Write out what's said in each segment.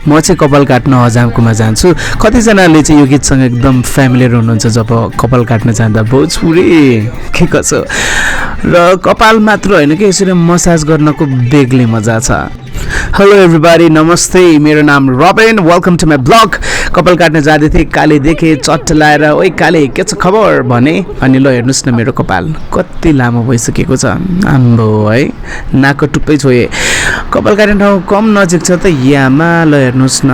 म चाहिँ कपाल काट्न हजामकोमा जान्छु। कतिजनाले चाहिँ यो गीतसँग एकदम फ्यामिलियर हुनुहुन्छ जब कपाल काट्न जाँदा भोजपुरी के कसो। र कपाल मात्र होइन कि यसरी मसाज गर्नको बेग्लै मजा छ। हेलो एभ्रीबडी, नमस्ते, मेरो नाम Rabin, welcome to my blog. कपाल काट्न जाँदै थिएँ, काले देखेँ, चट्ट लाएर ओइ काले के छ खबर भने, अनि ल हेर्नुहोस् न मेरो कपाल कति लामो भइसकेको छ। आम्बो है, नाकको टुप्पै छोए। कपाल काट्ने ठाउँ कम नजिक छ त यामा। ल हेर्नुहोस् न,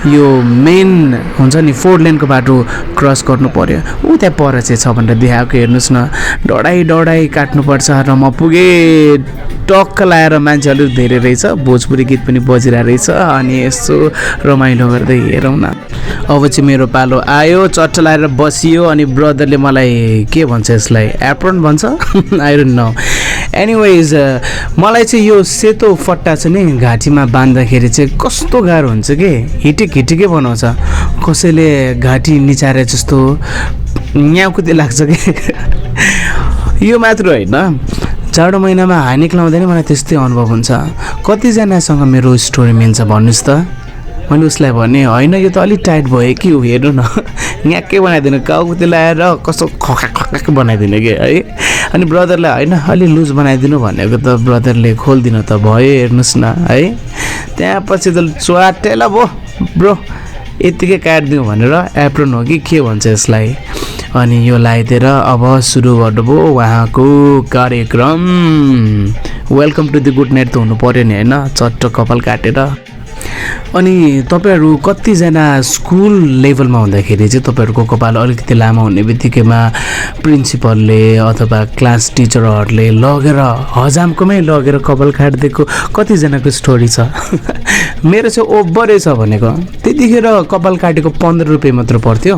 यो मेन हुन्छ नि 4 लेनको बाटो क्रस गर्नु पर्यो, ऊ त्यहाँ पर चाहिँ छ भनेर देखाएको। हेर्नुहोस् न, डढाइ काट्नुपर्छ र म पुगेँ। टक्क लाएर मान्छे अलिक धेरै रहेछ, भोजपुरी गीत पनि बजिरहेको रहेछ, अनि यसो रमाइलो गर्दै हेरौँ न। अब चाहिँ मेरो पालो आयो, चट्ट लाएर बसियो, अनि ब्रदरले मलाई के भन्छ यसलाई, एप्रोन भन्छ आई डोन्ट नो। एनिवेज मलाई चाहिँ यो सेतो फट्टा चाहिँ नि घाँटीमा बाँध्दाखेरि चाहिँ कस्तो गाह्रो हुन्छ कि हिटिकै बनाउँछ। कसैले घाँटी निचारे जस्तो न्याउकुती लाग्छ कि यो मात्र होइन, जाडो महिनामा हानिक लाउँदैन मलाई त्यस्तै अनुभव हुन्छ। कतिजनासँग मेरो स्टोरी मिल्छ भन्नुहोस् त। मैले उसलाई भने होइन यो त अलिक टाइट भयो कि हेर्नु न, न्याक्कै बनाइदिनु, काउकुती लगाएर कस्तो खक्का बनाइदिनु कि है। अनि ब्रदरलाई होइन अलि लुज बनाइदिनु भनेको त ब्रदरले खोलिदिनु त भयो, हेर्नुहोस् न है। त्यहाँ पछि त च्वाटेला भो ब्रो यत्तिकै काटिदिउँ भनेर एप्रोन हो कि के भन्छ यसलाई, अनि यो लगाइदिएर अब सुरु गर्नुभयो उहाँको कार्यक्रम। Welcome to the good night त हुनु पऱ्यो नि होइन, चट्ट कपाल काटेर। अनि तपाईँहरू कतिजना स्कुल लेभलमा हुँदाखेरि चाहिँ तपाईँहरूको कपाल अलिकति लामो हुने बित्तिकैमा प्रिन्सिपलले अथवा क्लास टिचरहरूले लगेर हजामकोमै लगेर कपाल काटिदिएको कतिजनाको स्टोरी छ। मेरो चाहिँ ओभरै छ भनेको, त्यतिखेर कपाल काटेको 15 रुपियाँ मात्र पर्थ्यो,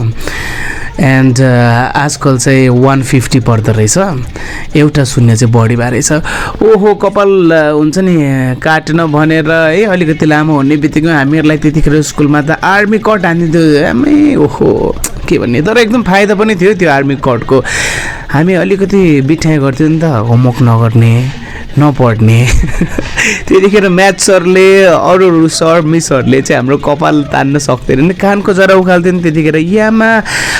एन्ड आजकल चाहिँ 150 पर्दो रहेछ। एउटा शून्य चाहिँ बढी भए रहेछ। ओहो कपाल हुन्छ नि काट्न भनेर है अलिकति लामो हुने बित्तिकै हामीहरूलाई त्यतिखेर स्कुलमा त आर्मी कट हानिदिन्थ्यो आमै। ओहो के भन्ने, तर एकदम फाइदा पनि थियो त्यो आर्मी कटको। हामी अलिकति बिठाइ गर्थ्यौँ नि त, होमवर्क नगर्ने नपढ्ने त्यतिखेर म्याथ सरले अरू सर मिसहरूले चाहिँ हाम्रो कपाल तान्न सक्दैन नि, कानको जरा उखाल्थ्यो नि त्यतिखेर। यामा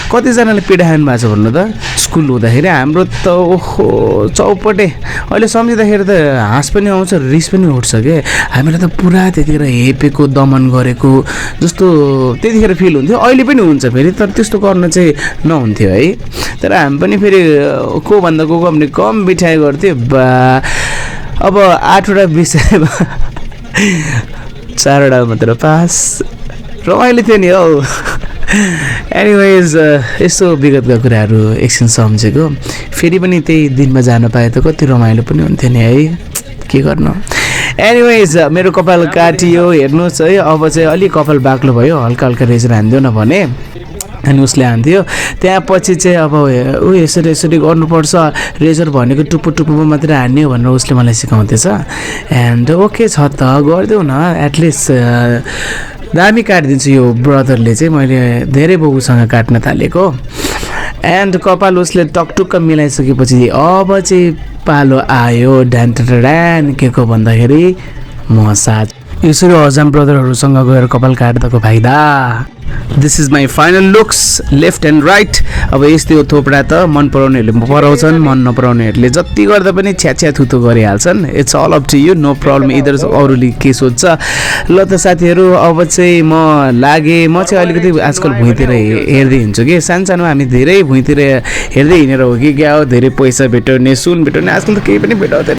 कतिजनाले पीडा खानु भएको छ भन्नु त। स्कुल हुँदाखेरि हाम्रो त ओहो चौपटे, अहिले सम्झिँदाखेरि त हाँस पनि आउँछ रिस पनि उठ्छ क्या। हामीलाई त पुरा त्यतिखेर हेपेको दमन गरेको जस्तो त्यतिखेर फिल हुन्थ्यो, अहिले पनि हुन्छ फेरि, तर त्यस्तो गर्न चाहिँ नहुन्थ्यो है। तर हामी पनि फेरि को भन्दा को भने कम बिठाइ गर्थ्यो। बा अब 8वटा विषयमा 4वटा मात्र पास, रमाइलो थियो नि हौ। एनिवेज यस्तो विगतका कुराहरू एकछिन सम्झेको, फेरि पनि त्यही दिनमा जान पाए त कति रमाइलो पनि हुन्थ्यो नि है, के गर्नु। एनिवेज मेरो कपाल काटियो, हेर्नुहोस् है। अब चाहिँ अलिक कपाल बाक्लो भयो, हल्का हल्का रेजर हान्दियो न भने, अनि उसले हान्थ्यो। त्यहाँ पछि चाहिँ अब ऊ यसरी गर्नुपर्छ, रेजर भनेको टुप्पोमा मात्रै हान्ने हो भनेर उसले मलाई सिकाउँदैछ। एन्ड ओके छ त गरिदेऊ न, एटलिस्ट दामी काटिदिन्छु यो ब्रदरले चाहिँ। मैले धेरै बबुसँग काट्न थालेको, एन्ड कपाल उसले टकटुक्क मिलाइसकेपछि अब चाहिँ पालो आयो ड्यान के को भन्दाखेरि मसाज। यसरी हजाम ब्रदरहरूसँग गएर कपाल काट्दाको फाइदा। This is my final looks left and right. अब यस्तै थोपडा त मन पराउनेहरूले पराउँछन्, मन नपराउनेहरूले जति गर्दा पनि छ्या थुथु गरिहाल्छन्। It's all up to you, no problem. इधर अरूले के सोध्छ। ल त साथीहरू अब चाहिँ म लागेँ, म चाहिँ अलिकति आजकल भुइँतिर हेर्दै हिँड्छु कि। सानो हामी धेरै भुइँतिर हेर्दै हिँडेर हो कि क्या हो, धेरै पैसा भेटाउने सुन भेटाउने, आजकल त केही पनि भेटाउँदैन।